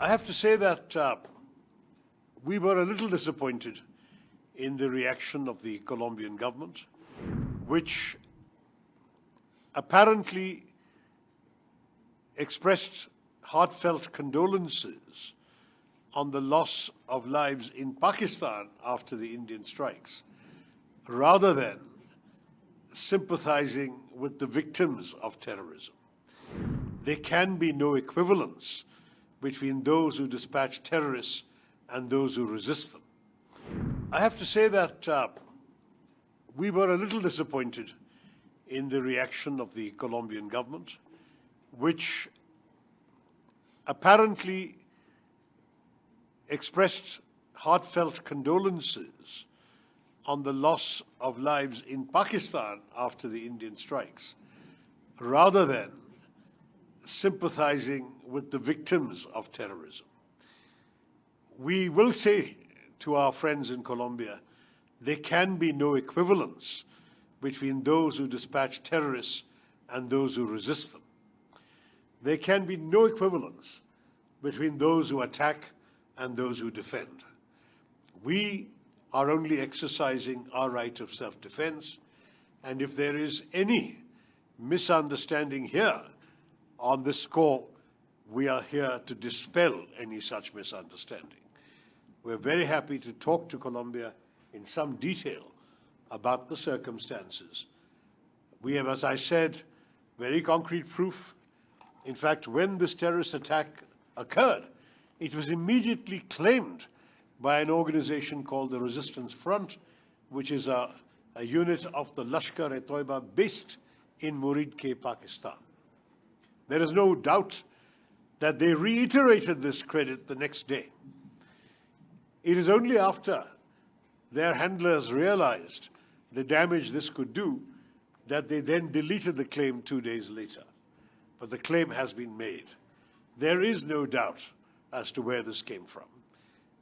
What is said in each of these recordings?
I have to say that we were a little disappointed in the reaction of the Colombian government, which apparently expressed heartfelt condolences on the loss of lives in Pakistan after the Indian strikes, rather than sympathizing with the victims of terrorism. There can be no equivalence between those who dispatch terrorists and those who resist them. I have to say that we were a little disappointed in the reaction of the Colombian government, which apparently expressed heartfelt condolences on the loss of lives in Pakistan after the Indian strikes, rather than sympathizing with the victims of terrorism. We will say to our friends in Colombia, there can be no equivalence between those who dispatch terrorists and those who resist them. There can be no equivalence between those who attack and those who defend. We are only exercising our right of self-defense, and if there is any misunderstanding here on this score, we are here to dispel any such misunderstanding. We're very happy to talk to Colombia in some detail about the circumstances. We have, as I said, very concrete proof. In fact, when this terrorist attack occurred, it was immediately claimed by an organization called the Resistance Front, which is a unit of the Lashkar-e-Toiba based in Muridke, Pakistan. There is no doubt that they reiterated this credit the next day. It is only after their handlers realized the damage this could do that they then deleted the claim 2 days later. But the claim has been made. There is no doubt as to where this came from.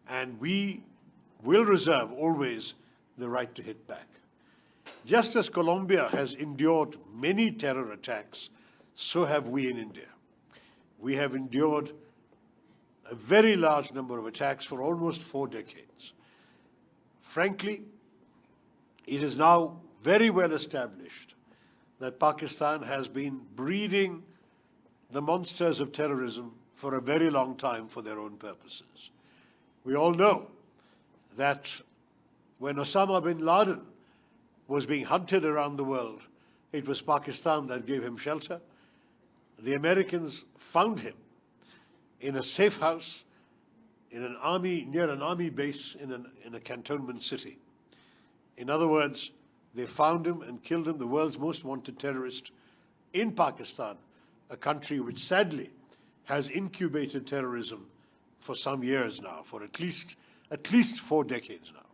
And we will reserve always the right to hit back. Just as Colombia has endured many terror attacks, so have we in India. We have endured a very large number of attacks for almost 4 decades. Frankly, it is now very well established that Pakistan has been breeding the monsters of terrorism for a very long time for their own purposes. We all know that when Osama bin Laden was being hunted around the world, it was Pakistan that gave him shelter. The Americans found him in a safe house in an army, near an army base in a cantonment city. In other words, they found him and killed him, the world's most wanted terrorist, in Pakistan, a country which sadly has incubated terrorism for some years now, for at least 4 decades now.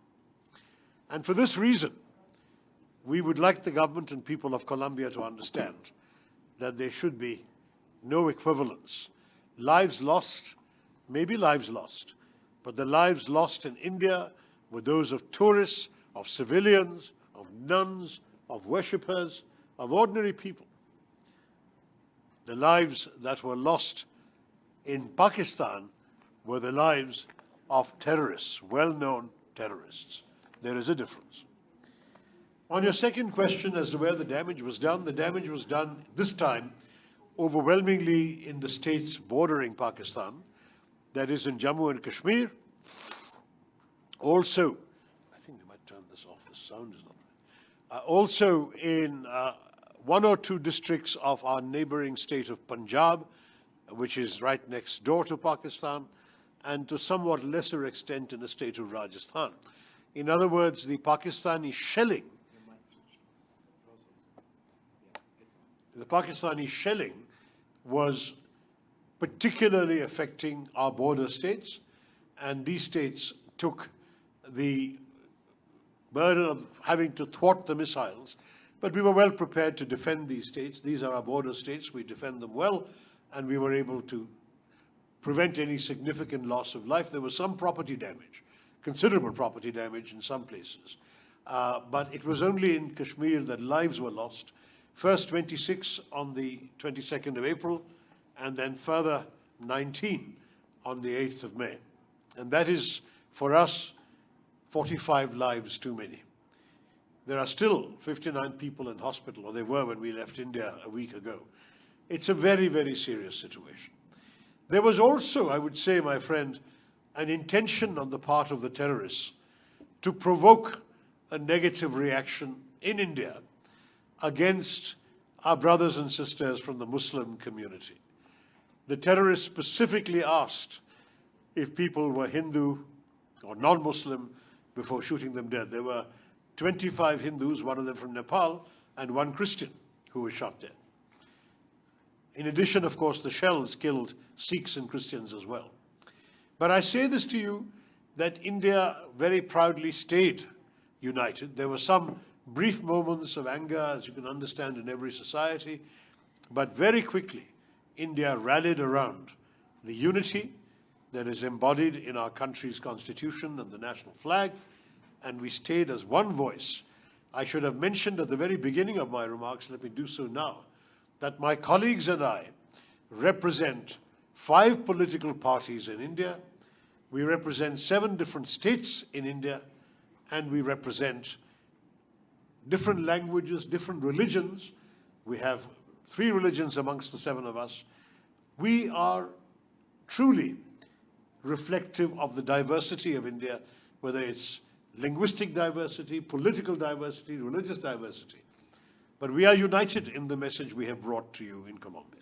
And for this reason, we would like the government and people of Colombia to understand that there should be no equivalence. Lives lost may be lives lost, but the lives lost in India were those of tourists, of civilians, of nuns, of worshippers, of ordinary people. The lives that were lost in Pakistan were the lives of terrorists, well-known terrorists. There is a difference. On your second question as to where the damage was done this time overwhelmingly in the states bordering Pakistan, that is in Jammu and Kashmir. Also, I think they might turn this off, the sound is not right. Also in 1 or 2 districts of our neighboring state of Punjab, which is right next door to Pakistan, and to somewhat lesser extent in the state of Rajasthan. In other words, the Pakistani shelling was particularly affecting our border states, and these states took the burden of having to thwart the missiles. But we were well prepared to defend these states. These are our border states. We defend them well, and we were able to prevent any significant loss of life. There was some property damage, considerable property damage in some places. But it was only in Kashmir that lives were lost. First 26 on the 22nd of April, and then further 19 on the 8th of May. And that is, for us, 45 lives too many. There are still 59 people in hospital, or they were when we left India a week ago. It's a very, very serious situation. There was also, I would say, my friend, an intention on the part of the terrorists to provoke a negative reaction in India against our brothers and sisters from the Muslim community. The terrorists specifically asked if people were Hindu or non-Muslim before shooting them dead. There were 25 Hindus, one of them from Nepal, and one Christian who was shot dead. In addition, of course, the shells killed Sikhs and Christians as well. But I say this to you that India very proudly stayed united. There were some brief moments of anger, as you can understand, in every society, but very quickly India rallied around the unity that is embodied in our country's constitution and the national flag, and we stayed as one voice. I should have mentioned at the very beginning of my remarks, let me do so now, that my colleagues and I represent 5 political parties in India, we represent 7 different states in India, and we represent different languages, different religions. We have 3 religions amongst the 7 of us. We are truly reflective of the diversity of India, whether it's linguistic diversity, political diversity, religious diversity. But we are united in the message we have brought to you in Colombia.